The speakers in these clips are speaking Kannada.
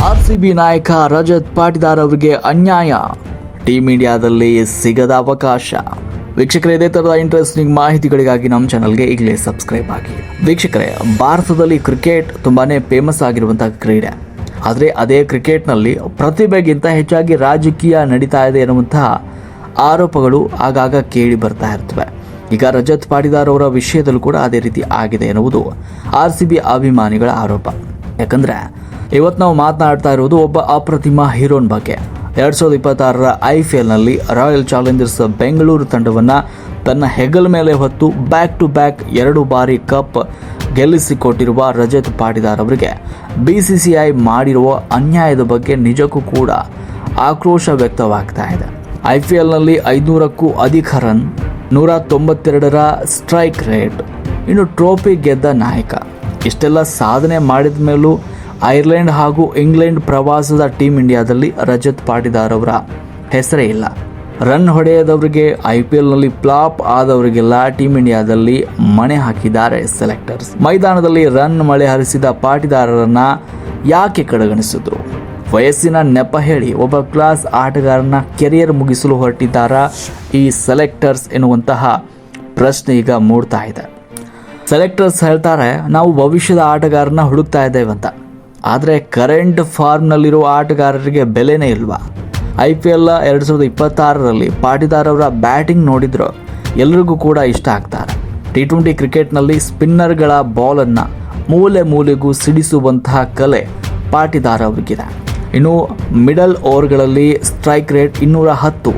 ಆರ್ಸಿಬಿ ನಾಯಕ ರಜತ್ ಪಾಟಿದಾರ್ ಅವರಿಗೆ ಅನ್ಯಾಯ, ಟೀಮ್ ಇಂಡಿಯಾದಲ್ಲಿ ಸಿಗದ ಅವಕಾಶ. ವೀಕ್ಷಕರೇ, ಇದೇ ತರಹದ ಇಂಟ್ರೆಸ್ಟಿಂಗ್ ಮಾಹಿತಿಗಳಿಗಾಗಿ ನಮ್ಮ ಚಾನಲ್ಗೆ ಈಗಲೇ ಸಬ್ಸ್ಕ್ರೈಬ್ ಆಗಿ. ವೀಕ್ಷಕರೇ, ಭಾರತದಲ್ಲಿ ಕ್ರಿಕೆಟ್ ತುಂಬಾನೇ ಫೇಮಸ್ ಆಗಿರುವಂತಹ ಕ್ರೀಡೆ. ಆದರೆ ಅದೇ ಕ್ರಿಕೆಟ್ನಲ್ಲಿ ಪ್ರತಿಭೆಗಿಂತ ಹೆಚ್ಚಾಗಿ ರಾಜಕೀಯ ನಡೀತಾ ಇದೆ ಎನ್ನುವಂತಹ ಆರೋಪಗಳು ಆಗಾಗ ಕೇಳಿ ಬರ್ತಾ ಇರ್ತವೆ. ಈಗ ರಜತ್ ಪಾಟಿದಾರ್ ಅವರ ವಿಷಯದಲ್ಲೂ ಕೂಡ ಅದೇ ರೀತಿ ಆಗಿದೆ ಎನ್ನುವುದು ಆರ್ಸಿಬಿ ಅಭಿಮಾನಿಗಳ ಆರೋಪ. ಯಾಕಂದ್ರೆ ಇವತ್ತು ನಾವು ಮಾತನಾಡ್ತಾ ಇರುವುದು ಒಬ್ಬ ಅಪ್ರತಿಮ ಹೀರೋನ್ ಬಗ್ಗೆ. 2026ರ IPLನಲ್ಲಿ ರಾಯಲ್ ಚಾಲೆಂಜರ್ಸ್ ಬೆಂಗಳೂರು ತಂಡವನ್ನು ತನ್ನ ಹೆಗಲ ಮೇಲೆ ಹೊತ್ತು ಬ್ಯಾಕ್ ಟು ಬ್ಯಾಕ್ 2 ಬಾರಿ ಕಪ್ ಗೆಲ್ಲಿಸಿಕೊಟ್ಟಿರುವ ರಜತ್ ಪಾಟಿದಾರ್ ಅವರಿಗೆ BCCI ಮಾಡಿರುವ ಅನ್ಯಾಯದ ಬಗ್ಗೆ ನಿಜಕ್ಕೂ ಕೂಡ ಆಕ್ರೋಶ ವ್ಯಕ್ತವಾಗ್ತಾ ಇದೆ. IPLನಲ್ಲಿ 500ಕ್ಕೂ ಅಧಿಕ ರನ್, 192ರ ಸ್ಟ್ರೈಕ್ ರೇಟ್, ಇನ್ನು ಟ್ರೋಫಿ ಗೆದ್ದ ನಾಯಕ. ಇಷ್ಟೆಲ್ಲ ಸಾಧನೆ ಮಾಡಿದ ಮೇಲೂ ಐರ್ಲೆಂಡ್ ಹಾಗೂ ಇಂಗ್ಲೆಂಡ್ ಪ್ರವಾಸದ ಟೀಮ್ ಇಂಡಿಯಾದಲ್ಲಿ ರಜತ್ ಪಾಟಿದಾರ್ ಅವರ ಹೆಸರೇ ಇಲ್ಲ. ರನ್ ಹೊಡೆಯದವರಿಗೆ, IPLನಲ್ಲಿ ಫ್ಲಾಪ್ ಆದವರಿಗೆಲ್ಲ ಟೀಮ್ ಇಂಡಿಯಾದಲ್ಲಿ ಮಣೆ ಹಾಕಿದ್ದಾರೆ ಸೆಲೆಕ್ಟರ್ಸ್. ಮೈದಾನದಲ್ಲಿ ರನ್ ಮಳೆ ಹರಿಸಿದ ಪಾಟಿದಾರರನ್ನ ಯಾಕೆ ಕಡೆಗಣಿಸಿದ್ರು? ವಯಸ್ಸಿನ ನೆಪ ಹೇಳಿ ಒಬ್ಬ ಕ್ಲಾಸ್ ಆಟಗಾರನ ಕೆರಿಯರ್ ಮುಗಿಸಲು ಹೊರಟಿದ್ದಾರಾ ಈ ಸೆಲೆಕ್ಟರ್ಸ್ ಎನ್ನುವಂತಹ ಪ್ರಶ್ನೆ ಈಗ ಮೂಡ್ತಾ ಇದೆ. ಸೆಲೆಕ್ಟರ್ಸ್ ಹೇಳ್ತಾರೆ, ನಾವು ಭವಿಷ್ಯದ ಆಟಗಾರನ ಹುಡುಕ್ತಾ ಇದ್ದೇವೆ ಅಂತ. ಆದರೆ ಕರೆಂಟ್ ಫಾರ್ಮ್ನಲ್ಲಿರುವ ಆಟಗಾರರಿಗೆ ಬೆಲೆನೇ ಇಲ್ವಾ? IPL 2026ರಲ್ಲಿ ಪಾಟಿದಾರ್ ಅವರ ಬ್ಯಾಟಿಂಗ್ ನೋಡಿದ್ರು ಎಲ್ರಿಗೂ ಕೂಡ ಇಷ್ಟ ಆಗ್ತಾರೆ. T20 ಕ್ರಿಕೆಟ್ನಲ್ಲಿ ಸ್ಪಿನ್ನರ್ಗಳ ಬಾಲನ್ನು ಮೂಲೆಗೂ ಸಿಡಿಸುವಂತಹ ಕಲೆ ಪಾಟಿದಾರ್ ಅವರಿಗಿದೆ. ಇನ್ನು ಮಿಡಲ್ ಓವರ್ಗಳಲ್ಲಿ ಸ್ಟ್ರೈಕ್ ರೇಟ್ 210,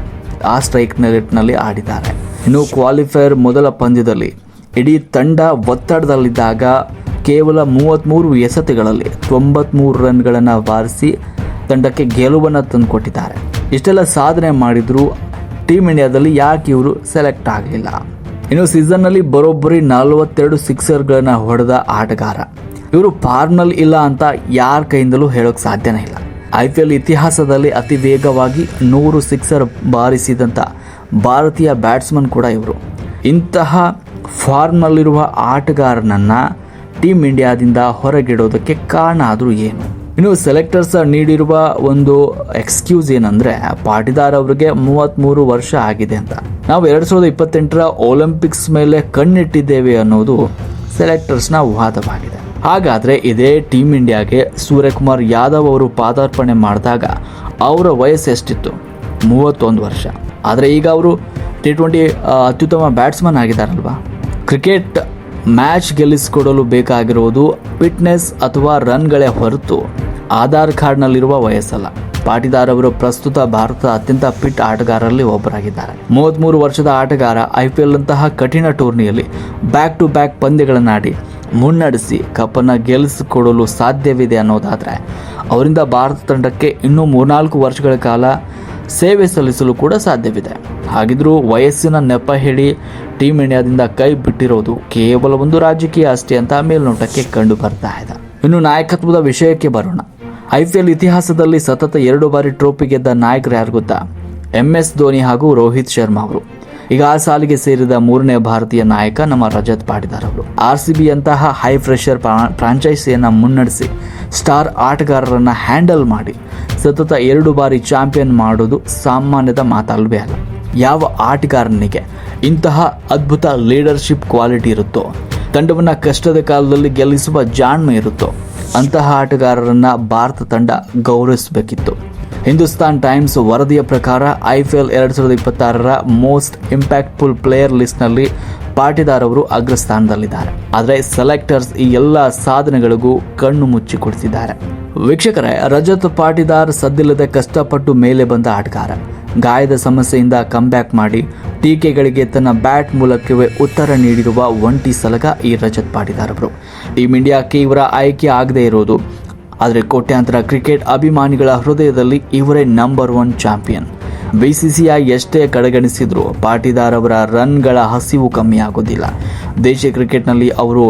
ಆ ಸ್ಟ್ರೈಕ್ ರೇಟ್ನಲ್ಲಿ ಆಡಿದ್ದಾರೆ. ಇನ್ನು ಕ್ವಾಲಿಫೈಯರ್ ಮೊದಲ ಪಂದ್ಯದಲ್ಲಿ ಇಡೀ ತಂಡ ಒತ್ತಡದಲ್ಲಿದ್ದಾಗ ಕೇವಲ 33 ಎಸೆತಗಳಲ್ಲಿ 93 ರನ್ಗಳನ್ನು ಬಾರಿಸಿ ತಂಡಕ್ಕೆ ಗೆಲುವನ್ನು ತಂದುಕೊಟ್ಟಿದ್ದಾರೆ. ಇಷ್ಟೆಲ್ಲ ಸಾಧನೆ ಮಾಡಿದ್ರು ಟೀಮ್ ಇಂಡಿಯಾದಲ್ಲಿ ಯಾಕೆ ಇವರು ಸೆಲೆಕ್ಟ್ ಆಗಲಿಲ್ಲ? ಇನ್ನು ಸೀಸನ್ನಲ್ಲಿ ಬರೋಬ್ಬರಿ 42 ಸಿಕ್ಸರ್ಗಳನ್ನು ಹೊಡೆದ ಆಟಗಾರ. ಇವರು ಫಾರ್ಮ್ನಲ್ಲಿ ಇಲ್ಲ ಅಂತ ಯಾರ ಕೈಯಿಂದಲೂ ಹೇಳೋಕೆ ಸಾಧ್ಯನೇ ಇಲ್ಲ. IPL ಇತಿಹಾಸದಲ್ಲಿ ಅತಿ ವೇಗವಾಗಿ 100 ಸಿಕ್ಸರ್ ಬಾರಿಸಿದಂಥ ಭಾರತೀಯ ಬ್ಯಾಟ್ಸ್ಮನ್ ಕೂಡ ಇವರು. ಇಂತಹ ಫಾರ್ಮ್ನಲ್ಲಿರುವ ಆಟಗಾರನನ್ನು ಟೀಮ್ ಇಂಡಿಯಾದಿಂದ ಹೊರಗಿಡೋದಕ್ಕೆ ಕಾರಣ ಆದರೂ ಏನು? ಇನ್ನು ಸೆಲೆಕ್ಟರ್ಸ್ ನೀಡಿರುವ ಒಂದು ಎಕ್ಸ್ಕ್ಯೂಸ್ ಏನಂದರೆ, ಪಾಟಿದಾರ್ ಅವರಿಗೆ 33 ವರ್ಷ ಆಗಿದೆ ಅಂತ. ನಾವು 2028ರ ಒಲಿಂಪಿಕ್ಸ್ ಮೇಲೆ ಕಣ್ಣಿಟ್ಟಿದ್ದೇವೆ ಅನ್ನೋದು ಸೆಲೆಕ್ಟರ್ಸ್ನ ವಾದವಾಗಿದೆ. ಹಾಗಾದರೆ ಇದೇ ಟೀಮ್ ಇಂಡಿಯಾಗೆ ಸೂರ್ಯಕುಮಾರ್ ಯಾದವ್ ಅವರು ಪಾದಾರ್ಪಣೆ ಮಾಡಿದಾಗ ಅವರ ವಯಸ್ಸು ಎಷ್ಟಿತ್ತು? 31 ವರ್ಷ. ಆದರೆ ಈಗ ಅವರು T20 ಅತ್ಯುತ್ತಮ ಬ್ಯಾಟ್ಸ್ಮನ್ ಆಗಿದ್ದಾರಲ್ವಾ? ಕ್ರಿಕೆಟ್ ಮ್ಯಾಚ್ ಗೆಲ್ಲಿಸಿಕೊಡಲು ಬೇಕಾಗಿರುವುದು ಫಿಟ್ನೆಸ್ ಅಥವಾ ರನ್ಗಳೇ ಹೊರತು ಆಧಾರ್ ಕಾರ್ಡ್ನಲ್ಲಿರುವ ವಯಸ್ಸಲ್ಲ. ಪಾಟಿದಾರ್ ಅವರು ಪ್ರಸ್ತುತ ಭಾರತದ ಅತ್ಯಂತ ಫಿಟ್ ಆಟಗಾರರಲ್ಲಿ ಒಬ್ಬರಾಗಿದ್ದಾರೆ. 33 ವರ್ಷದ ಆಟಗಾರ IPL ಅಂತಹ ಕಠಿಣ ಟೂರ್ನಿಯಲ್ಲಿ ಬ್ಯಾಕ್ ಟು ಬ್ಯಾಕ್ ಪಂದ್ಯಗಳನ್ನಾಡಿ ಮುನ್ನಡೆಸಿ ಕಪ್ಪನ್ನು ಗೆಲ್ಲಿಸಿಕೊಡಲು ಸಾಧ್ಯವಿದೆ ಅನ್ನೋದಾದರೆ ಅವರಿಂದ ಭಾರತ ತಂಡಕ್ಕೆ ಇನ್ನೂ 3-4 ವರ್ಷಗಳ ಕಾಲ ಸೇವೆ ಸಲ್ಲಿಸಲು ಕೂಡ ಸಾಧ್ಯವಿದೆ. ಹಾಗಿದ್ರೂ ವಯಸ್ಸಿನ ನೆಪ ಹೇಳಿ ಟೀಮ್ ಇಂಡಿಯಾದಿಂದ ಕೈ ಬಿಟ್ಟಿರೋದು ಕೇವಲ ಒಂದು ರಾಜಕೀಯ ಅಷ್ಟೇ ಅಂತ ಮೇಲ್ನೋಟಕ್ಕೆ ಕಂಡು ಬರ್ತಾ ಇದೆ. ಇನ್ನು ನಾಯಕತ್ವದ ವಿಷಯಕ್ಕೆ ಬರೋಣ. IPL ಇತಿಹಾಸದಲ್ಲಿ ಸತತ 2 ಬಾರಿ ಟ್ರೋಫಿ ಗೆದ್ದ ನಾಯಕರು ಯಾರು ಗೊತ್ತಾ? MS ಧೋನಿ ಹಾಗೂ ರೋಹಿತ್ ಶರ್ಮಾ ಅವರು. ಈಗ ಆ ಸಾಲಿಗೆ ಸೇರಿದ 3ನೇ ಭಾರತೀಯ ನಾಯಕ ನಮ್ಮ ರಜತ್ ಪಾಟಿದಾರ್ ಅವರು. RCB ಅಂತಹ ಹೈ ಪ್ರೆಷರ್ ಫ್ರಾಂಚೈಸಿಯನ್ನು ಮುನ್ನಡೆಸಿ ಸ್ಟಾರ್ ಆಟಗಾರರನ್ನು ಹ್ಯಾಂಡಲ್ ಮಾಡಿ ಸತತ 2 ಬಾರಿ ಚಾಂಪಿಯನ್ ಮಾಡೋದು ಸಾಮಾನ್ಯದ ಮಾತಲ್ವೇ ಅಲ್ಲ. ಯಾವ ಆಟಗಾರನಿಗೆ ಇಂತಹ ಅದ್ಭುತ ಲೀಡರ್ಶಿಪ್ ಕ್ವಾಲಿಟಿ ಇರುತ್ತೋ, ತಂಡವನ್ನು ಕಷ್ಟದ ಕಾಲದಲ್ಲಿ ಗೆಲ್ಲಿಸುವ ಜಾಣ್ಮೆ ಇರುತ್ತೋ, ಅಂತಹ ಆಟಗಾರರನ್ನು ಭಾರತ ತಂಡ ಗೌರವಿಸಬೇಕಿತ್ತು. ಹಿಂದೂಸ್ತಾನ್ ಟೈಮ್ಸ್ ವರದಿಯ ಪ್ರಕಾರ IPL 2026ರ ಮೋಸ್ಟ್ ಇಂಪ್ಯಾಕ್ಟ್ಫುಲ್ ಪ್ಲೇಯರ್ ಲಿಸ್ಟ್ನಲ್ಲಿ ಪಾಟಿದಾರ್ ಅವರು ಅಗ್ರಸ್ಥಾನದಲ್ಲಿದ್ದಾರೆ. ಆದರೆ ಸೆಲೆಕ್ಟರ್ಸ್ ಈ ಎಲ್ಲ ಸಾಧನೆಗಳಿಗೂ ಕಣ್ಣು ಮುಚ್ಚಿ ಕುಳಿತಿದ್ದಾರೆ. ವೀಕ್ಷಕರೇ, ರಜತ್ ಪಾಟಿದಾರ್ ಸದ್ದಿಲ್ಲದೆ ಕಷ್ಟಪಟ್ಟು ಮೇಲೆ ಬಂದ ಆಟಗಾರ. ಗಾಯದ ಸಮಸ್ಯೆಯಿಂದ ಕಮ್ಬ್ಯಾಕ್ ಮಾಡಿ ಟೀಕೆಗಳಿಗೆ ತನ್ನ ಬ್ಯಾಟ್ ಮೂಲಕವೇ ಉತ್ತರ ನೀಡಿರುವ ಒಂಟಿ ಸಲಗ ಈ ರಜತ್ ಪಾಟಿದಾರ್ ಅವರು. ಟೀಮ್ ಇಂಡಿಯಾಕ್ಕೆ ಇವರ ಆಯ್ಕೆ ಆಗದೇ ಇರೋದು, ಆದರೆ ಕೋಟ್ಯಾಂತರ ಕ್ರಿಕೆಟ್ ಅಭಿಮಾನಿಗಳ ಹೃದಯದಲ್ಲಿ ಇವರೇ ನಂಬರ್ 1 ಚಾಂಪಿಯನ್. BCCI ಎಷ್ಟೇ ಕಡೆಗಣಿಸಿದ್ರು ಪಾಟಿದಾರ್ ಅವರ ರನ್ಗಳ ಹಸಿವು ಕಮ್ಮಿ ಆಗೋದಿಲ್ಲ. ದೇಶೀಯ ಕ್ರಿಕೆಟ್ನಲ್ಲಿ ಅವರು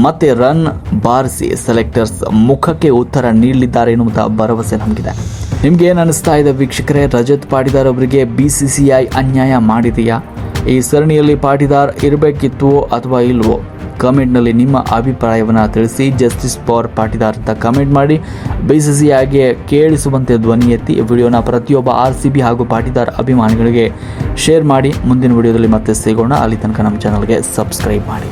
ಮತ್ತೆ ರನ್ ಬಾರಿಸಿ ಸೆಲೆಕ್ಟರ್ಸ್ ಮುಖಕ್ಕೆ ಉತ್ತರ ನೀಡಲಿದ್ದಾರೆ ಎನ್ನುವಂಥ ಭರವಸೆ ನಮಗಿದೆ. ನಿಮ್ಗೆ ಏನು ಅನಿಸ್ತಾ ಇದೆ ವೀಕ್ಷಕರೇ? ರಜತ್ ಪಾಟಿದಾರ್ ಅವರಿಗೆ BCCI ಅನ್ಯಾಯ ಮಾಡಿದೆಯಾ? ಈ ಸರಣಿಯಲ್ಲಿ ಪಾಟಿದಾರ್ ಇರಬೇಕಿತ್ತು ಅಥವಾ ಇಲ್ವೋ? ಕಮೆಂಟ್ನಲ್ಲಿ ನಿಮ್ಮ ಅಭಿಪ್ರಾಯವನ್ನು ತಿಳಿಸಿ. ಜಸ್ಟಿಸ್ ಫಾರ್ ಪಾಟಿದಾರ್ ಅಂತ ಕಮೆಂಟ್ ಮಾಡಿ BCCIಗೆ ಕೇಳಿಸುವಂತೆ ಧ್ವನಿ ಎತ್ತಿ. ವಿಡಿಯೋನ ಪ್ರತಿಯೊಬ್ಬ RCB ಹಾಗೂ ಪಾಟಿದಾರ್ ಅಭಿಮಾನಿಗಳಿಗೆ ಶೇರ್ ಮಾಡಿ. ಮುಂದಿನ ವಿಡಿಯೋದಲ್ಲಿ ಮತ್ತೆ ಸಿಗೋಣ. ಅಲ್ಲಿ ತನಕ ನಮ್ಮ ಚಾನಲ್ಗೆ ಸಬ್ಸ್ಕ್ರೈಬ್ ಮಾಡಿ.